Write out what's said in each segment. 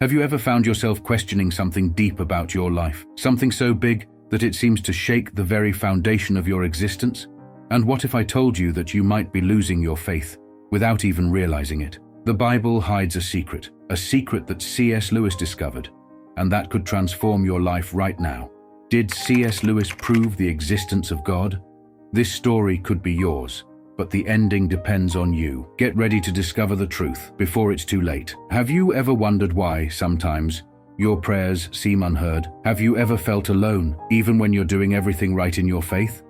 Have you ever found yourself questioning something deep about your life? Something so big that it seems to shake the very foundation of your existence? And what if I told you that you might be losing your faith without even realizing it? The Bible hides a secret that C.S. Lewis discovered, and that could transform your life right now. Did C.S. Lewis prove the existence of God? This story could be yours, but the ending depends on you. Get ready to discover the truth before it's too late. Have you ever wondered why, sometimes, your prayers seem unheard? Have you ever felt alone, even when you're doing everything right in your faith?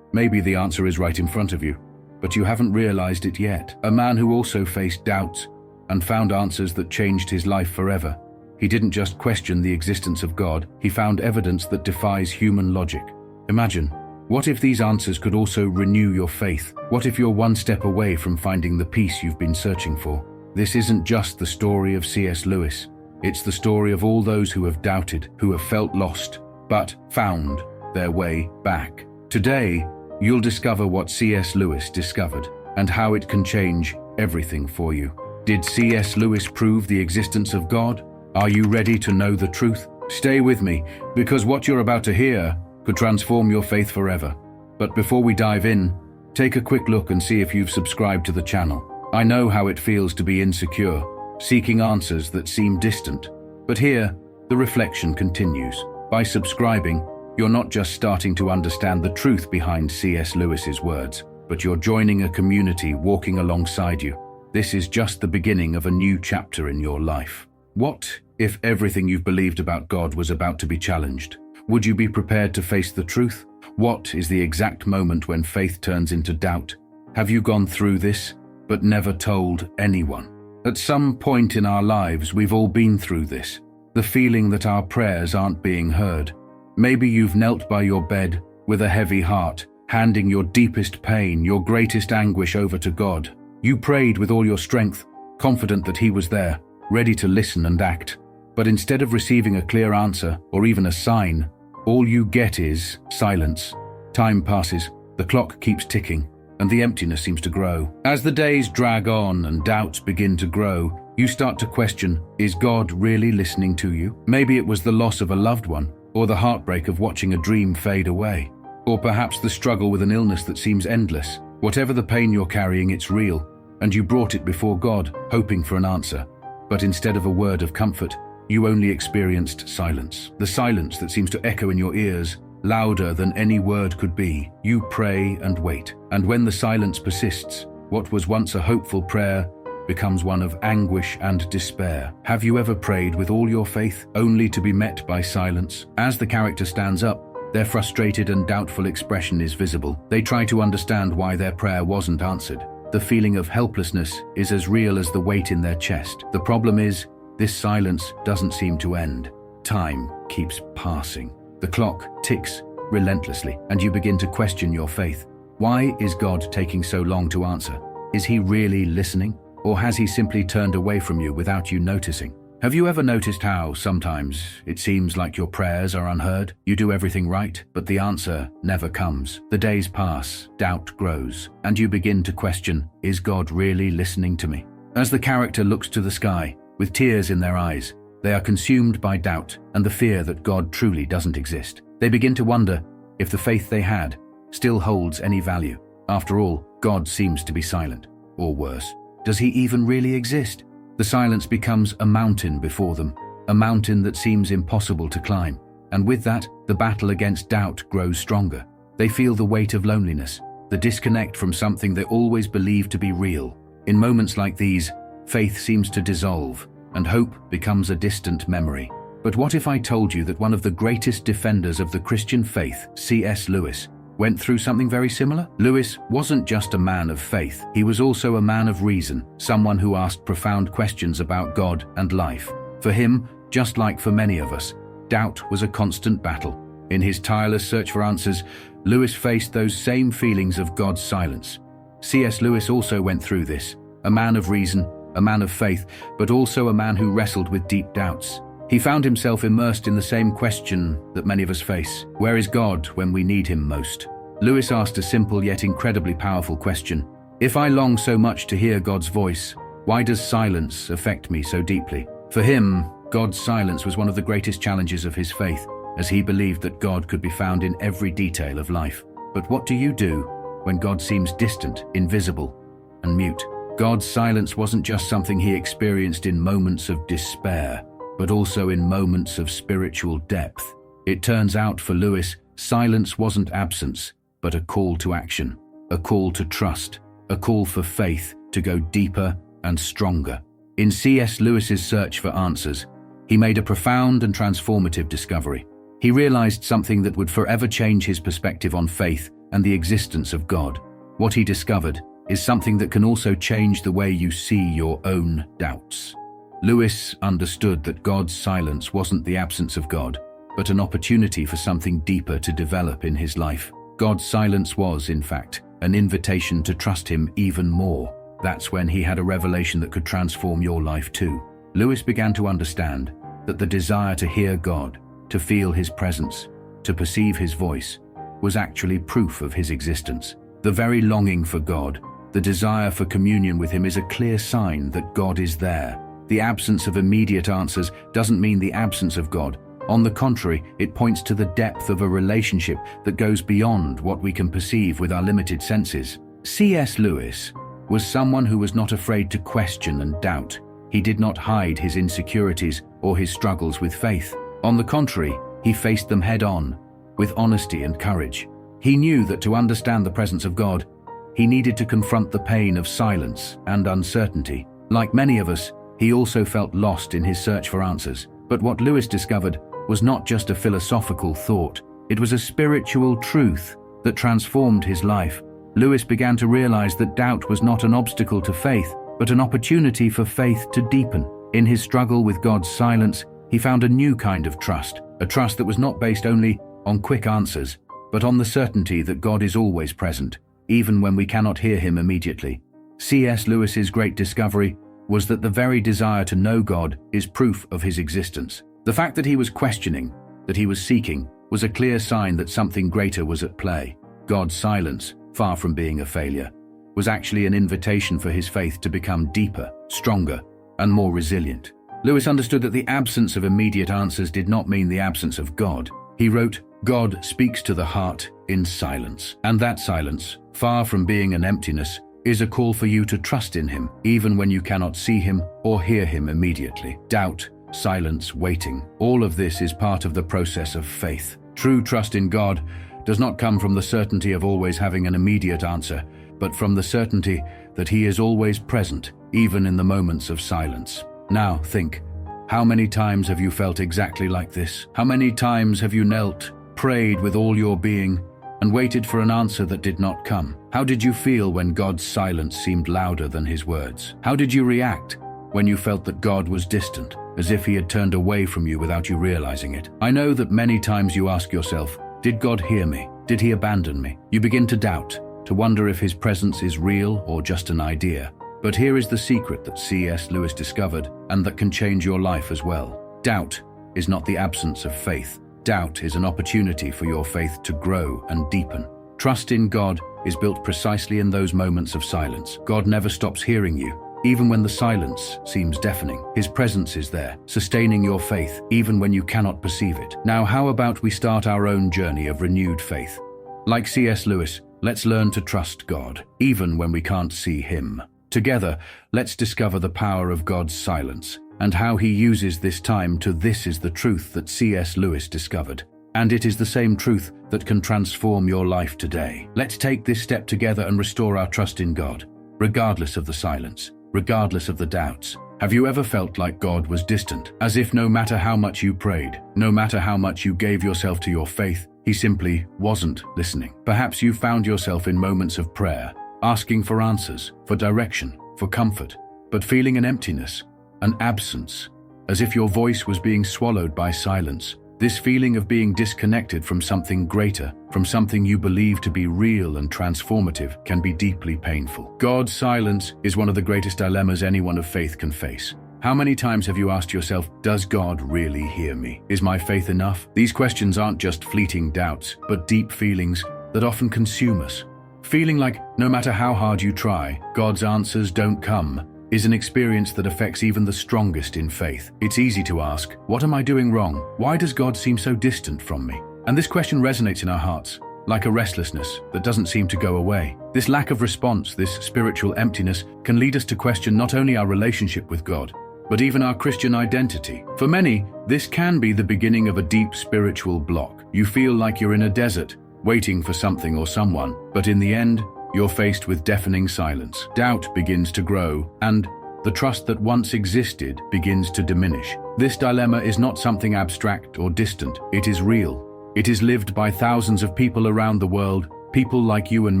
Maybe the answer is right in front of you, but you haven't realized it yet. A man who also faced doubts and found answers that changed his life forever. He didn't just question the existence of God, he found evidence that defies human logic. Imagine, what if these answers could also renew your faith? What if you're one step away from finding the peace you've been searching for? This isn't just the story of C.S. Lewis. It's the story of all those who have doubted, who have felt lost, but found their way back. Today, you'll discover what C.S. Lewis discovered and how it can change everything for you. Did C.S. Lewis prove the existence of God? Are you ready to know the truth? Stay with me, because what you're about to hear could transform your faith forever. But before we dive in, take a quick look and see if you've subscribed to the channel. I know how it feels to be insecure, seeking answers that seem distant. But here, the reflection continues. By subscribing, you're not just starting to understand the truth behind C.S. Lewis's words, but you're joining a community walking alongside you. This is just the beginning of a new chapter in your life. What if everything you've believed about God was about to be challenged? Would you be prepared to face the truth? What is the exact moment when faith turns into doubt? Have you gone through this, but never told anyone? At some point in our lives, we've all been through this. The feeling that our prayers aren't being heard. Maybe you've knelt by your bed with a heavy heart, handing your deepest pain, your greatest anguish over to God. You prayed with all your strength, confident that He was there, ready to listen and act. But instead of receiving a clear answer or even a sign, all you get is silence. Time passes, the clock keeps ticking, and the emptiness seems to grow. As the days drag on and doubts begin to grow, you start to question, is God really listening to you? Maybe it was the loss of a loved one, or the heartbreak of watching a dream fade away, or perhaps the struggle with an illness that seems endless. Whatever the pain you're carrying, it's real, and you brought it before God, hoping for an answer. But instead of a word of comfort, you only experienced silence. The silence that seems to echo in your ears, louder than any word could be. You pray and wait, and when the silence persists, what was once a hopeful prayer becomes one of anguish and despair. Have you ever prayed with all your faith, only to be met by silence? As the character stands up, their frustrated and doubtful expression is visible. They try to understand why their prayer wasn't answered. The feeling of helplessness is as real as the weight in their chest. The problem is, this silence doesn't seem to end. Time keeps passing. The clock ticks relentlessly, and you begin to question your faith. Why is God taking so long to answer? Is He really listening? Or has He simply turned away from you without you noticing? Have you ever noticed how, sometimes, it seems like your prayers are unheard? You do everything right, but the answer never comes. The days pass, doubt grows, and you begin to question, is God really listening to me? As the character looks to the sky, with tears in their eyes, they are consumed by doubt and the fear that God truly doesn't exist. They begin to wonder if the faith they had still holds any value. After all, God seems to be silent. Or worse, does He even really exist? The silence becomes a mountain before them, a mountain that seems impossible to climb. And with that, the battle against doubt grows stronger. They feel the weight of loneliness, the disconnect from something they always believed to be real. In moments like these, faith seems to dissolve, and hope becomes a distant memory. But what if I told you that one of the greatest defenders of the Christian faith, C.S. Lewis, went through something very similar? Lewis wasn't just a man of faith, he was also a man of reason, someone who asked profound questions about God and life. For him, just like for many of us, doubt was a constant battle. In his tireless search for answers, Lewis faced those same feelings of God's silence. C.S. Lewis also went through this, a man of reason, a man of faith, but also a man who wrestled with deep doubts. He found himself immersed in the same question that many of us face. Where is God when we need Him most? Lewis asked a simple yet incredibly powerful question. If I long so much to hear God's voice, why does silence affect me so deeply? For him, God's silence was one of the greatest challenges of his faith, as he believed that God could be found in every detail of life. But what do you do when God seems distant, invisible, and mute? God's silence wasn't just something he experienced in moments of despair, but also in moments of spiritual depth. It turns out for Lewis, silence wasn't absence, but a call to action, a call to trust, a call for faith to go deeper and stronger. In C.S. Lewis's search for answers, he made a profound and transformative discovery. He realized something that would forever change his perspective on faith and the existence of God. What he discovered is something that can also change the way you see your own doubts. Lewis understood that God's silence wasn't the absence of God, but an opportunity for something deeper to develop in his life. God's silence was, in fact, an invitation to trust him even more. That's when he had a revelation that could transform your life too. Lewis began to understand that the desire to hear God, to feel his presence, to perceive his voice, was actually proof of his existence. The very longing for God, the desire for communion with him, is a clear sign that God is there. The absence of immediate answers doesn't mean the absence of God. On the contrary, it points to the depth of a relationship that goes beyond what we can perceive with our limited senses. C.S. Lewis was someone who was not afraid to question and doubt. He did not hide his insecurities or his struggles with faith. On the contrary, he faced them head-on, with honesty and courage. He knew that to understand the presence of God, he needed to confront the pain of silence and uncertainty. Like many of us, he also felt lost in his search for answers. But what Lewis discovered was not just a philosophical thought, it was a spiritual truth that transformed his life. Lewis began to realize that doubt was not an obstacle to faith, but an opportunity for faith to deepen. In his struggle with God's silence, he found a new kind of trust, a trust that was not based only on quick answers, but on the certainty that God is always present, even when we cannot hear him immediately. C.S. Lewis's great discovery was that the very desire to know God is proof of his existence. The fact that he was questioning, that he was seeking, was a clear sign that something greater was at play. God's silence, far from being a failure, was actually an invitation for his faith to become deeper, stronger, and more resilient. Lewis understood that the absence of immediate answers did not mean the absence of God. He wrote, "God speaks to the heart in silence, and that silence, far from being an emptiness, is a call for you to trust in him, even when you cannot see him or hear him immediately." Doubt, silence, waiting, all of this is part of the process of faith. True trust in God does not come from the certainty of always having an immediate answer, but from the certainty that he is always present, even in the moments of silence. Now think, how many times have you felt exactly like this? How many times have you knelt, prayed with all your being, and waited for an answer that did not come? How did you feel when God's silence seemed louder than his words? How did you react when you felt that God was distant, as if he had turned away from you without you realizing it? I know that many times you ask yourself, did God hear me? Did he abandon me? You begin to doubt, to wonder if his presence is real or just an idea. But here is the secret that C.S. Lewis discovered, and that can change your life as well. Doubt is not the absence of faith. Doubt is an opportunity for your faith to grow and deepen. Trust in God is built precisely in those moments of silence. God never stops hearing you, even when the silence seems deafening. His presence is there, sustaining your faith, even when you cannot perceive it. Now, how about we start our own journey of renewed faith? Like C.S. Lewis, let's learn to trust God, even when we can't see him. Together, let's discover the power of God's silence and how he uses this time to this is the truth that C.S. Lewis discovered. And it is the same truth that can transform your life today. Let's take this step together and restore our trust in God, regardless of the silence, regardless of the doubts. Have you ever felt like God was distant, as if no matter how much you prayed, no matter how much you gave yourself to your faith, he simply wasn't listening? Perhaps you found yourself in moments of prayer, asking for answers, for direction, for comfort, but feeling an emptiness, an absence, as if your voice was being swallowed by silence. This feeling of being disconnected from something greater, from something you believe to be real and transformative, can be deeply painful. God's silence is one of the greatest dilemmas anyone of faith can face. How many times have you asked yourself, does God really hear me? Is my faith enough? These questions aren't just fleeting doubts, but deep feelings that often consume us. Feeling like no matter how hard you try, God's answers don't come. is an experience that affects even the strongest in faith. It's easy to ask, what am I doing wrong? Why does God seem so distant from me? And this question resonates in our hearts, like a restlessness that doesn't seem to go away. This lack of response, this spiritual emptiness, can lead us to question not only our relationship with God, but even our Christian identity. For many, this can be the beginning of a deep spiritual block. You feel like you're in a desert, waiting for something or someone, but in the end, you're faced with deafening silence. Doubt begins to grow, and the trust that once existed begins to diminish. This dilemma is not something abstract or distant. It is real. It is lived by thousands of people around the world, people like you and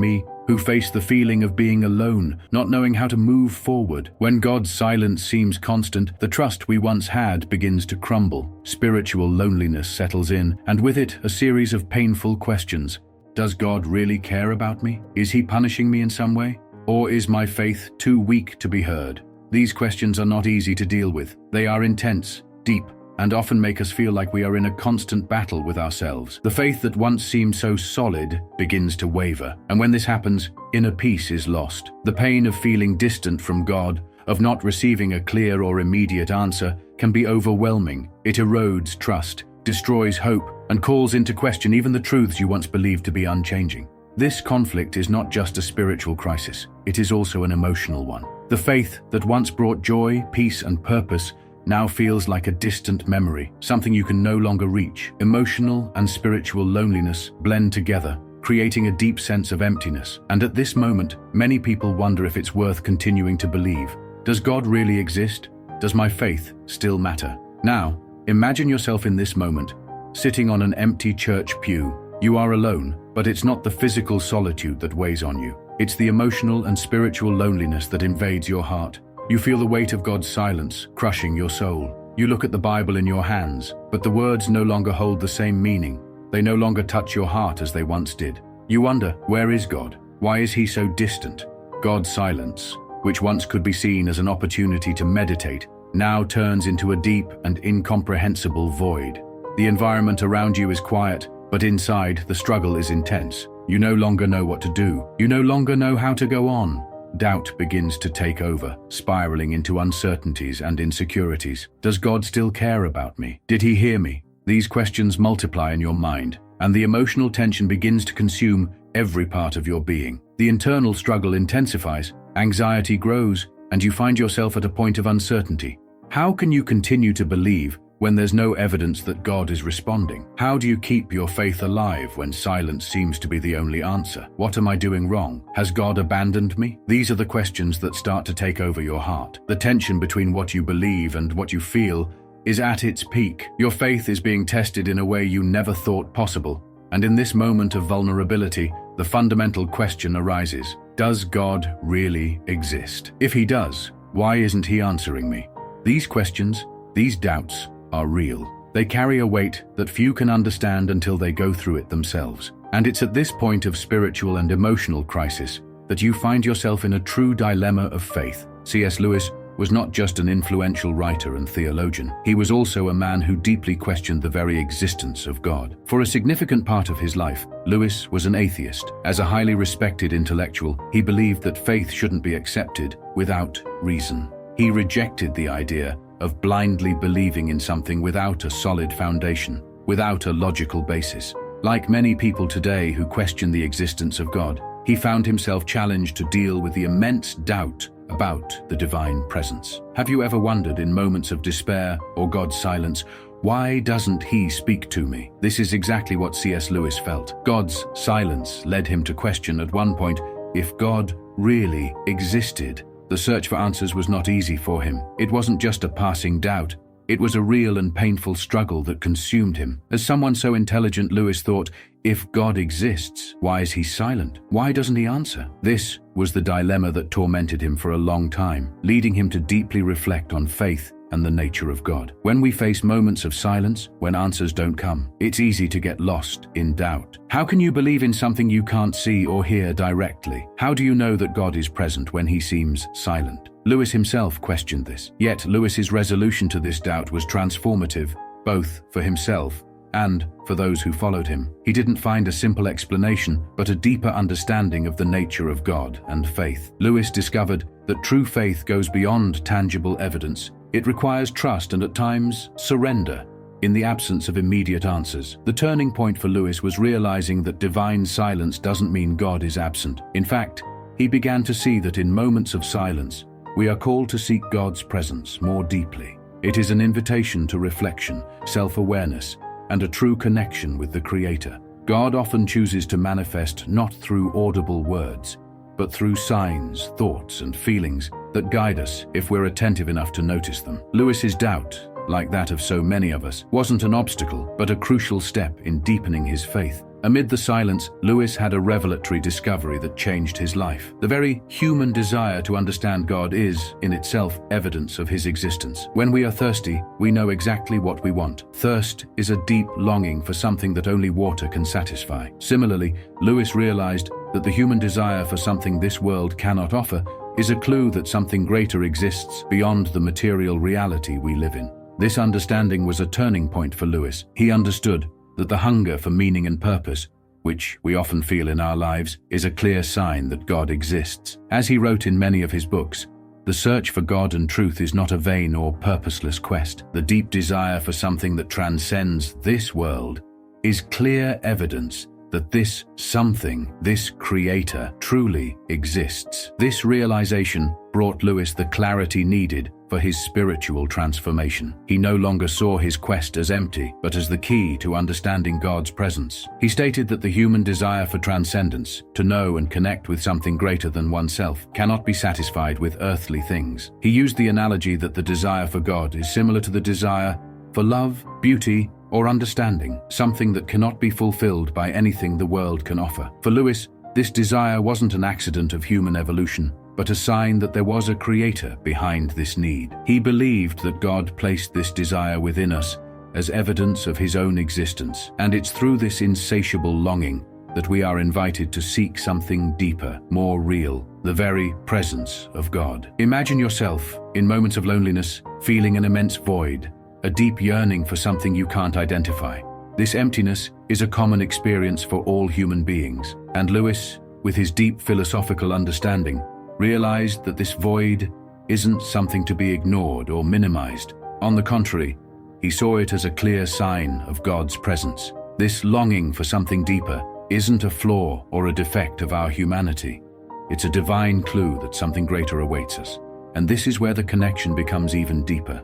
me, who face the feeling of being alone, not knowing how to move forward. When God's silence seems constant, the trust we once had begins to crumble. Spiritual loneliness settles in, and with it, a series of painful questions. Does God really care about me? Is he punishing me in some way? Or is my faith too weak to be heard? These questions are not easy to deal with. They are intense, deep, and often make us feel like we are in a constant battle with ourselves. The faith that once seemed so solid begins to waver, and when this happens, inner peace is lost. The pain of feeling distant from God, of not receiving a clear or immediate answer, can be overwhelming. It erodes trust, destroys hope, and calls into question even the truths you once believed to be unchanging. This conflict is not just a spiritual crisis, it is also an emotional one. The faith that once brought joy, peace, and purpose now feels like a distant memory, something you can no longer reach. Emotional and spiritual loneliness blend together, creating a deep sense of emptiness. And at this moment, many people wonder if it's worth continuing to believe. Does God really exist? Does my faith still matter? Now, imagine yourself in this moment, sitting on an empty church pew. You are alone, but it's not the physical solitude that weighs on you. It's the emotional and spiritual loneliness that invades your heart. You feel the weight of God's silence, crushing your soul. You look at the Bible in your hands, but the words no longer hold the same meaning. They no longer touch your heart as they once did. You wonder, where is God? Why is he so distant? God's silence, which once could be seen as an opportunity to meditate, now turns into a deep and incomprehensible void. The environment around you is quiet, but inside, the struggle is intense. You no longer know what to do. You no longer know how to go on. Doubt begins to take over, spiraling into uncertainties and insecurities. Does God still care about me? Did he hear me? These questions multiply in your mind, and the emotional tension begins to consume every part of your being. The internal struggle intensifies, anxiety grows, and you find yourself at a point of uncertainty. How can you continue to believe when there's no evidence that God is responding? How do you keep your faith alive when silence seems to be the only answer? What am I doing wrong? Has God abandoned me? These are the questions that start to take over your heart. The tension between what you believe and what you feel is at its peak. Your faith is being tested in a way you never thought possible. And in this moment of vulnerability, the fundamental question arises: does God really exist? If he does, why isn't he answering me? These questions, these doubts, are real. They carry a weight that few can understand until they go through it themselves. And it's at this point of spiritual and emotional crisis that you find yourself in a true dilemma of faith. C.S. Lewis was not just an influential writer and theologian. He was also a man who deeply questioned the very existence of God. For a significant part of his life, Lewis was an atheist. As a highly respected intellectual, he believed that faith shouldn't be accepted without reason. He rejected the idea of blindly believing in something without a solid foundation, without a logical basis. Like many people today who question the existence of God, he found himself challenged to deal with the immense doubt about the divine presence. Have you ever wondered in moments of despair or God's silence, why doesn't he speak to me? This is exactly what C.S. Lewis felt. God's silence led him to question at one point if God really existed. The search for answers was not easy for him. It wasn't just a passing doubt. It was a real and painful struggle that consumed him. As someone so intelligent, Lewis thought, if God exists, why is he silent? Why doesn't he answer? This was the dilemma that tormented him for a long time, leading him to deeply reflect on faith and the nature of God. When we face moments of silence, when answers don't come, it's easy to get lost in doubt. How can you believe in something you can't see or hear directly? How do you know that God is present when he seems silent? Lewis himself questioned this. Yet Lewis's resolution to this doubt was transformative, both for himself And, for those who followed him, he didn't find a simple explanation, but a deeper understanding of the nature of God and faith. Lewis discovered that true faith goes beyond tangible evidence. It requires trust and, at times, surrender in the absence of immediate answers. The turning point for Lewis was realizing that divine silence doesn't mean God is absent. In fact, he began to see that in moments of silence, we are called to seek God's presence more deeply. It is an invitation to reflection, self-awareness, and a true connection with the Creator. God often chooses to manifest not through audible words, but through signs, thoughts, and feelings that guide us if we're attentive enough to notice them. Lewis's doubt, like that of so many of us, wasn't an obstacle, but a crucial step in deepening his faith. Amid the silence, Lewis had a revelatory discovery that changed his life. The very human desire to understand God is, in itself, evidence of his existence. When we are thirsty, we know exactly what we want. Thirst is a deep longing for something that only water can satisfy. Similarly, Lewis realized that the human desire for something this world cannot offer is a clue that something greater exists beyond the material reality we live in. This understanding was a turning point for Lewis. He understood that the hunger for meaning and purpose, which we often feel in our lives, is a clear sign that God exists. As he wrote in many of his books, the search for God and truth is not a vain or purposeless quest. The deep desire for something that transcends this world is clear evidence that this something, this Creator, truly exists. This realization brought Lewis the clarity needed for his spiritual transformation. He no longer saw his quest as empty, but as the key to understanding God's presence. He stated that the human desire for transcendence, to know and connect with something greater than oneself, cannot be satisfied with earthly things. He used the analogy that the desire for God is similar to the desire for love, beauty, or understanding, something that cannot be fulfilled by anything the world can offer. For Lewis, this desire wasn't an accident of human evolution, but a sign that there was a Creator behind this need. He believed that God placed this desire within us as evidence of his own existence, and it's through this insatiable longing that we are invited to seek something deeper, more real, the very presence of God. Imagine yourself, in moments of loneliness, feeling an immense void, a deep yearning for something you can't identify. This emptiness is a common experience for all human beings, and Lewis, with his deep philosophical understanding, realized that this void isn't something to be ignored or minimized. On the contrary, he saw it as a clear sign of God's presence. This longing for something deeper isn't a flaw or a defect of our humanity. It's a divine clue that something greater awaits us. And this is where the connection becomes even deeper.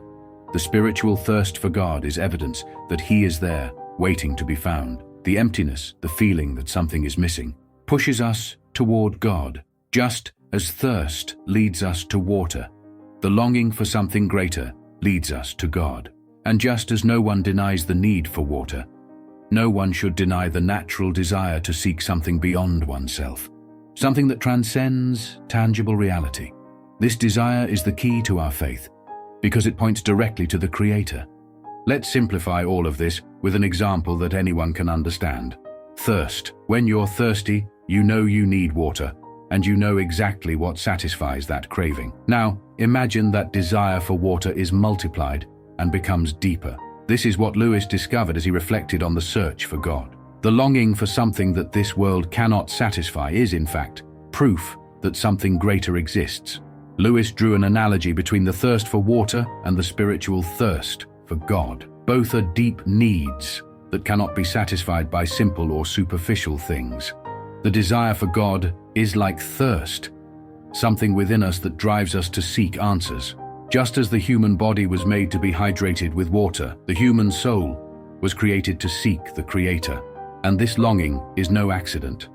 The spiritual thirst for God is evidence that He is there, waiting to be found. The emptiness, the feeling that something is missing, pushes us toward God, just as thirst leads us to water. The longing for something greater leads us to God. And just as no one denies the need for water, no one should deny the natural desire to seek something beyond oneself, something that transcends tangible reality. This desire is the key to our faith, because it points directly to the Creator. Let's simplify all of this with an example that anyone can understand. Thirst. When you're thirsty, you know you need water, and you know exactly what satisfies that craving. Now, imagine that desire for water is multiplied and becomes deeper. This is what Lewis discovered as he reflected on the search for God. The longing for something that this world cannot satisfy is, in fact, proof that something greater exists. Lewis drew an analogy between the thirst for water and the spiritual thirst for God. Both are deep needs that cannot be satisfied by simple or superficial things. The desire for God is like thirst, something within us that drives us to seek answers. Just as the human body was made to be hydrated with water, the human soul was created to seek the Creator. And this longing is no accident.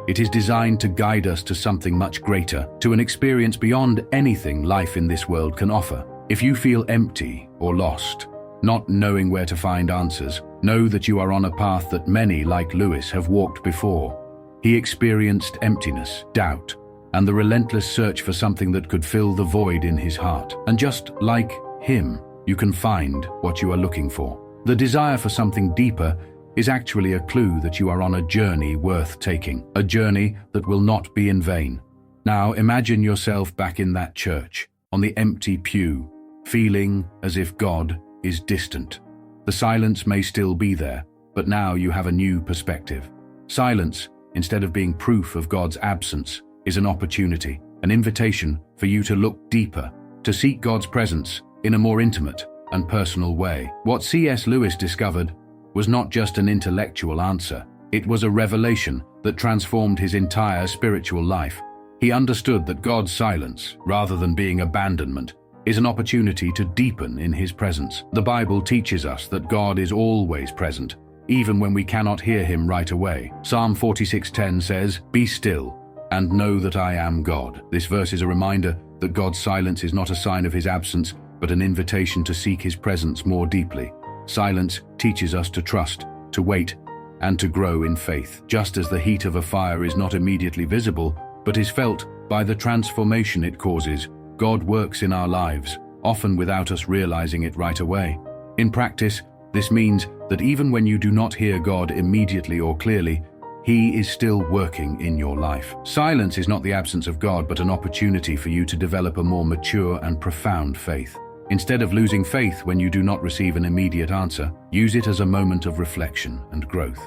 It is designed to guide us to something much greater, to an experience beyond anything life in this world can offer. If you feel empty or lost, not knowing where to find answers, know that you are on a path that many, like Lewis, have walked before. He experienced emptiness, doubt, and the relentless search for something that could fill the void in his heart. And just like him, you can find what you are looking for. The desire for something deeper is actually a clue that you are on a journey worth taking, a journey that will not be in vain. Now imagine yourself back in that church, on the empty pew, feeling as if God is distant. The silence may still be there, but now you have a new perspective. Silence, instead of being proof of God's absence, is an opportunity, an invitation for you to look deeper, to seek God's presence in a more intimate and personal way. What C.S. Lewis discovered was not just an intellectual answer, it was a revelation that transformed his entire spiritual life. He understood that God's silence, rather than being abandonment, is an opportunity to deepen in his presence. The Bible teaches us that God is always present, even when we cannot hear him right away. Psalm 46:10 says, "Be still and know that I am God." This verse is a reminder that God's silence is not a sign of his absence, but an invitation to seek his presence more deeply. Silence teaches us to trust, to wait, and to grow in faith. Just as the heat of a fire is not immediately visible, but is felt by the transformation it causes, God works in our lives, often without us realizing it right away. In practice, this means that even when you do not hear God immediately or clearly, he is still working in your life. Silence is not the absence of God, but an opportunity for you to develop a more mature and profound faith. Instead of losing faith when you do not receive an immediate answer, use it as a moment of reflection and growth.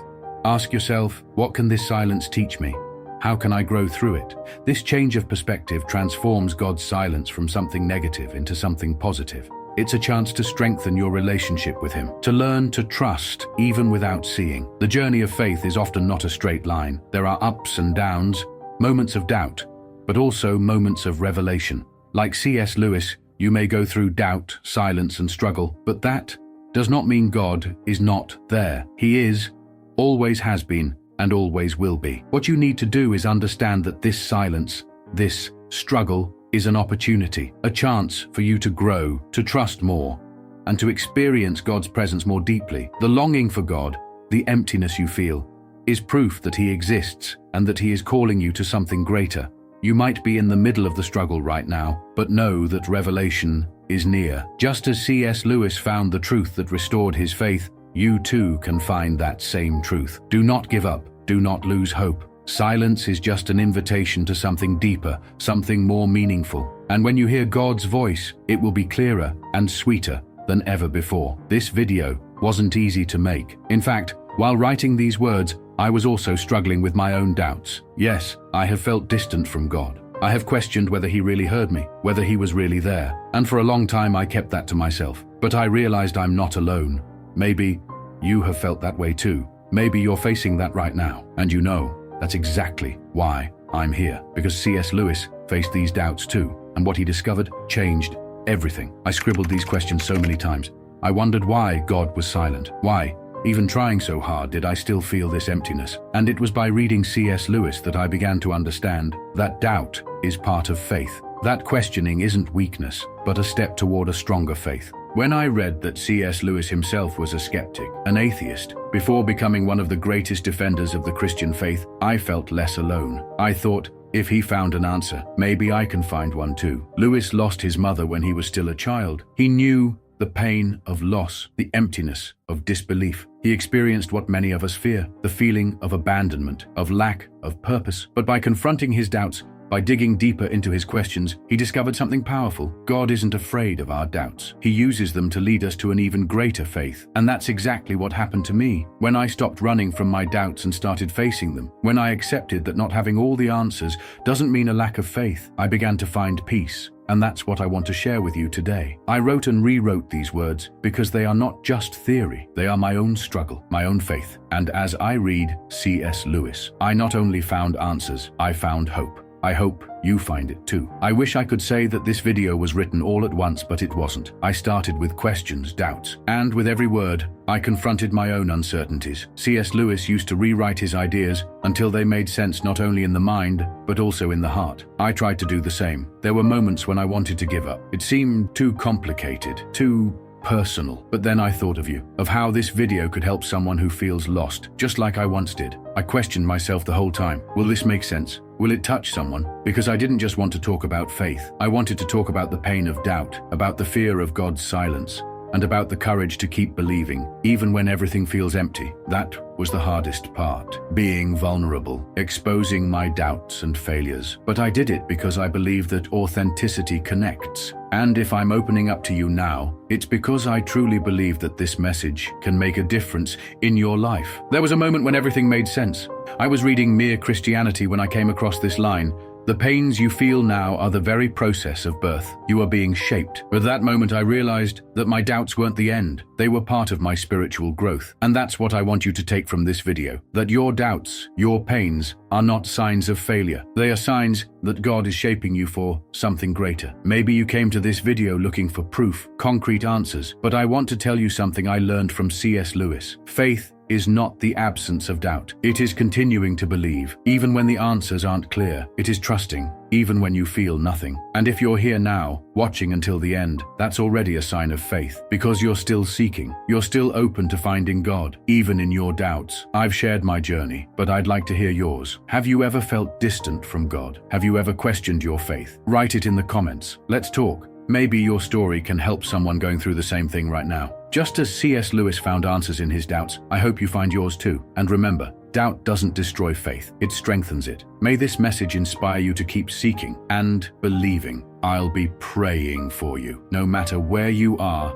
Ask yourself, what can this silence teach me? How can I grow through it? This change of perspective transforms God's silence from something negative into something positive. It's a chance to strengthen your relationship with him, to learn to trust even without seeing. The journey of faith is often not a straight line. There are ups and downs, moments of doubt, but also moments of revelation. Like C.S. Lewis, you may go through doubt, silence, and struggle, but that does not mean God is not there. He is, always has been, and always will be. What you need to do is understand that this silence, this struggle, is an opportunity, a chance for you to grow, to trust more, and to experience God's presence more deeply. The longing for God, the emptiness you feel, is proof that he exists and that he is calling you to something greater. You might be in the middle of the struggle right now, but know that revelation is near. Just as C.S. Lewis found the truth that restored his faith, you too can find that same truth. Do not give up. Do not lose hope. Silence is just an invitation to something deeper, something more meaningful. And when you hear God's voice, it will be clearer and sweeter than ever before. This video wasn't easy to make. In fact, while writing these words, I was also struggling with my own doubts. Yes, I have felt distant from God. I have questioned whether he really heard me, whether he was really there. And for a long time I kept that to myself. But I realized I'm not alone. Maybe you have felt that way too. Maybe you're facing that right now. And you know, that's exactly why I'm here. Because C.S. Lewis faced these doubts too. And what he discovered changed everything. I scribbled these questions so many times. I wondered why God was silent. Why, even trying so hard, did I still feel this emptiness? And it was by reading C.S. Lewis that I began to understand that doubt is part of faith. That questioning isn't weakness, but a step toward a stronger faith. When I read that C.S. Lewis himself was a skeptic, an atheist, before becoming one of the greatest defenders of the Christian faith, I felt less alone. I thought, if he found an answer, maybe I can find one too. Lewis lost his mother when he was still a child. He knew the pain of loss, the emptiness of disbelief. He experienced what many of us fear, the feeling of abandonment, of lack of purpose. But by confronting his doubts, by digging deeper into his questions, he discovered something powerful. God isn't afraid of our doubts. He uses them to lead us to an even greater faith. And that's exactly what happened to me. When I stopped running from my doubts and started facing them, when I accepted that not having all the answers doesn't mean a lack of faith, I began to find peace. And that's what I want to share with you today. I wrote and rewrote these words because they are not just theory. They are my own struggle, my own faith. And as I read C.S. Lewis, I not only found answers, I found hope. I hope you find it too. I wish I could say that this video was written all at once, but it wasn't. I started with questions, doubts, and with every word, I confronted my own uncertainties. C.S. Lewis used to rewrite his ideas until they made sense not only in the mind, but also in the heart. I tried to do the same. There were moments when I wanted to give up. It seemed too complicated, too personal. But then I thought of you, of how this video could help someone who feels lost, just like I once did. I questioned myself the whole time. Will this make sense? Will it touch someone? Because I didn't just want to talk about faith. I wanted to talk about the pain of doubt, about the fear of God's silence, and about the courage to keep believing, even when everything feels empty. That was the hardest part. Being vulnerable, exposing my doubts and failures. But I did it because I believe that authenticity connects. And if I'm opening up to you now, it's because I truly believe that this message can make a difference in your life. There was a moment when everything made sense. I was reading Mere Christianity when I came across this line: "The pains you feel now are the very process of birth. You are being shaped." At that moment I realized that my doubts weren't the end. They were part of my spiritual growth. And that's what I want you to take from this video. That your doubts, your pains, are not signs of failure. They are signs that God is shaping you for something greater. Maybe you came to this video looking for proof, concrete answers, but I want to tell you something I learned from C.S. Lewis. Faith is not the absence of doubt. It is continuing to believe, even when the answers aren't clear. It is trusting, even when you feel nothing. And if you're here now, watching until the end, that's already a sign of faith, because you're still seeking. You're still open to finding God, even in your doubts. I've shared my journey, but I'd like to hear yours. Have you ever felt distant from God? Have you ever questioned your faith? Write it in the comments. Let's talk. Maybe your story can help someone going through the same thing right now. Just as C.S. Lewis found answers in his doubts, I hope you find yours too. And remember, doubt doesn't destroy faith, it strengthens it. May this message inspire you to keep seeking and believing. I'll be praying for you. No matter where you are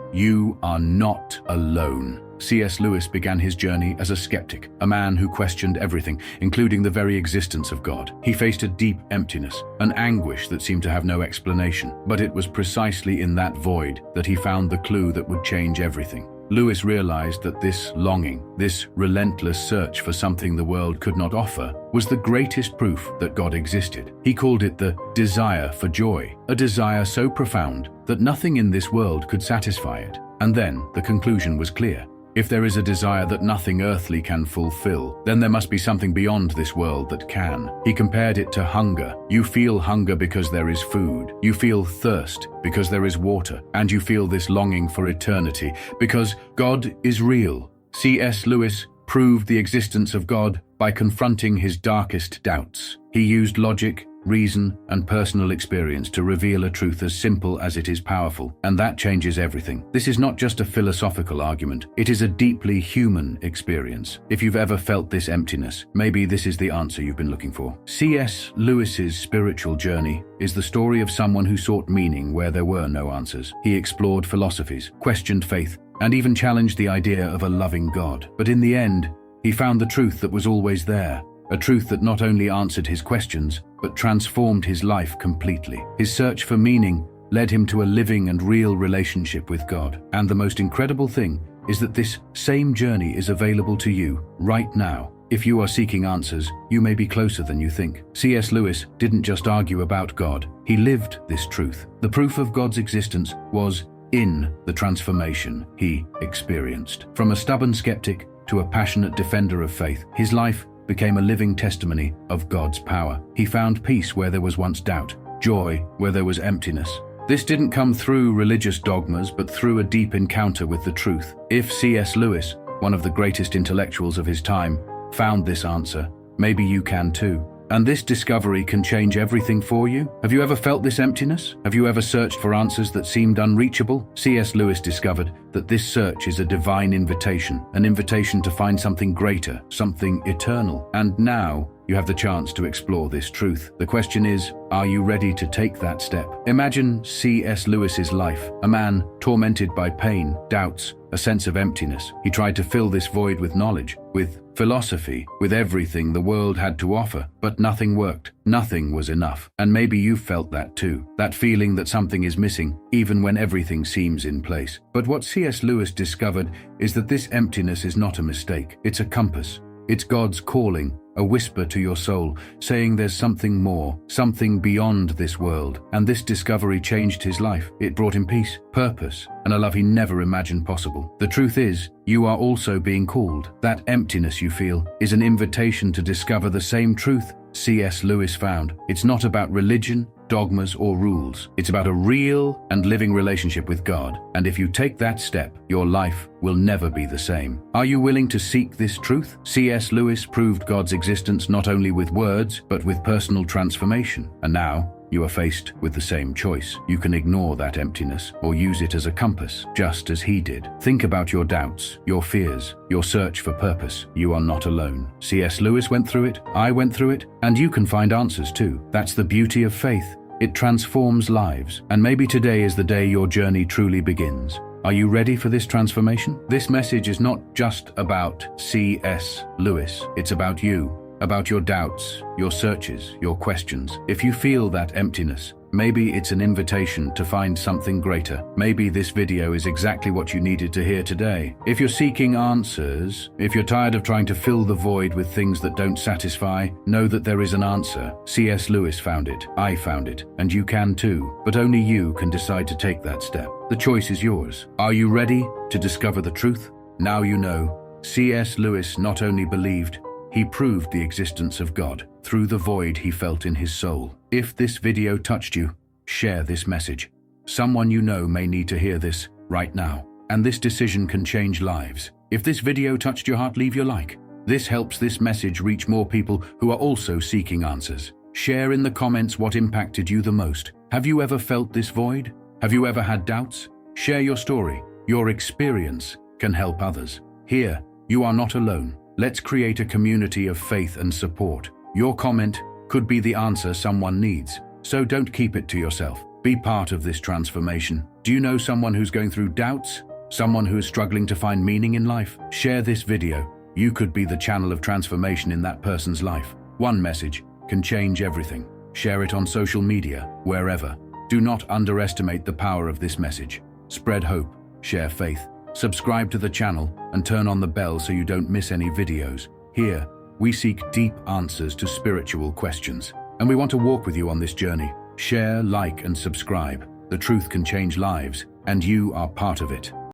not alone. C.S. Lewis began his journey as a skeptic, a man who questioned everything, including the very existence of God. He faced a deep emptiness, an anguish that seemed to have no explanation. But it was precisely in that void that he found the clue that would change everything. Lewis realized that this longing, this relentless search for something the world could not offer, was the greatest proof that God existed. He called it the desire for joy, a desire so profound that nothing in this world could satisfy it. And then the conclusion was clear. If there is a desire that nothing earthly can fulfill, then there must be something beyond this world that can. He compared it to hunger. You feel hunger because there is food. You feel thirst because there is water. And you feel this longing for eternity because God is real. C.S. Lewis proved the existence of God by confronting his darkest doubts. He used logic, reason, and personal experience to reveal a truth as simple as it is powerful, and that changes everything. This is not just a philosophical argument, it is a deeply human experience. If you've ever felt this emptiness, maybe this is the answer you've been looking for. C.S. Lewis's spiritual journey is the story of someone who sought meaning where there were no answers. He explored philosophies, questioned faith, and even challenged the idea of a loving God. But in the end, he found the truth that was always there. A truth that not only answered his questions, but transformed his life completely. His search for meaning led him to a living and real relationship with God. And the most incredible thing is that this same journey is available to you right now. If you are seeking answers, you may be closer than you think. C.S. Lewis didn't just argue about God, he lived this truth. The proof of God's existence was in the transformation he experienced. From a stubborn skeptic to a passionate defender of faith, his life became a living testimony of God's power. He found peace where there was once doubt, joy where there was emptiness. This didn't come through religious dogmas, but through a deep encounter with the truth. If C.S. Lewis, one of the greatest intellectuals of his time, found this answer, maybe you can too. And this discovery can change everything for you. Have you ever felt this emptiness? Have you ever searched for answers that seemed unreachable? C.S. Lewis discovered that this search is a divine invitation, an invitation to find something greater, something eternal. And now, you have the chance to explore this truth. The question is, are you ready to take that step? Imagine C.S. Lewis's life, a man tormented by pain, doubts, a sense of emptiness. He tried to fill this void with knowledge, with philosophy, with everything the world had to offer, but nothing worked. Nothing was enough. And maybe you've felt that too, that feeling that something is missing, even when everything seems in place. But what C.S. Lewis discovered is that this emptiness is not a mistake. It's a compass. It's God's calling, a whisper to your soul, saying there's something more, something beyond this world. And this discovery changed his life. It brought him peace, purpose, and a love he never imagined possible. The truth is, you are also being called. That emptiness you feel is an invitation to discover the same truth C.S. Lewis found. It's not about religion, dogmas, or rules. It's about a real and living relationship with God. And if you take that step, your life will never be the same. Are you willing to seek this truth? C.S. Lewis proved God's existence not only with words, but with personal transformation. And now, you are faced with the same choice. You can ignore that emptiness or use it as a compass, just as he did. Think about your doubts, your fears, your search for purpose. You are not alone. C.S. Lewis went through it, I went through it, and you can find answers too. That's the beauty of faith. It transforms lives, and maybe today is the day your journey truly begins. Are you ready for this transformation? This message is not just about C.S. Lewis. It's about you, about your doubts, your searches, your questions. If you feel that emptiness, maybe it's an invitation to find something greater. Maybe this video is exactly what you needed to hear today. If you're seeking answers, if you're tired of trying to fill the void with things that don't satisfy, know that there is an answer. C.S. Lewis found it, I found it, and you can too. But only you can decide to take that step. The choice is yours. Are you ready to discover the truth? Now you know. C.S. Lewis not only believed, he proved the existence of God through the void he felt in his soul. If this video touched you, share this message. Someone you know may need to hear this right now. And this decision can change lives. If this video touched your heart, leave your like. This helps this message reach more people who are also seeking answers. Share in the comments what impacted you the most. Have you ever felt this void? Have you ever had doubts? Share your story. Your experience can help others. Here, you are not alone. Let's create a community of faith and support. Your comment could be the answer someone needs, so don't keep it to yourself. Be part of this transformation. Do you know someone who's going through doubts? Someone who is struggling to find meaning in life? Share this video. You could be the channel of transformation in that person's life. One message can change everything. Share it on social media, wherever. Do not underestimate the power of this message. Spread hope, share faith. Subscribe to the channel and turn on the bell so you don't miss any videos. Here, we seek deep answers to spiritual questions, and we want to walk with you on this journey. Share, like, and subscribe. The truth can change lives, and you are part of it.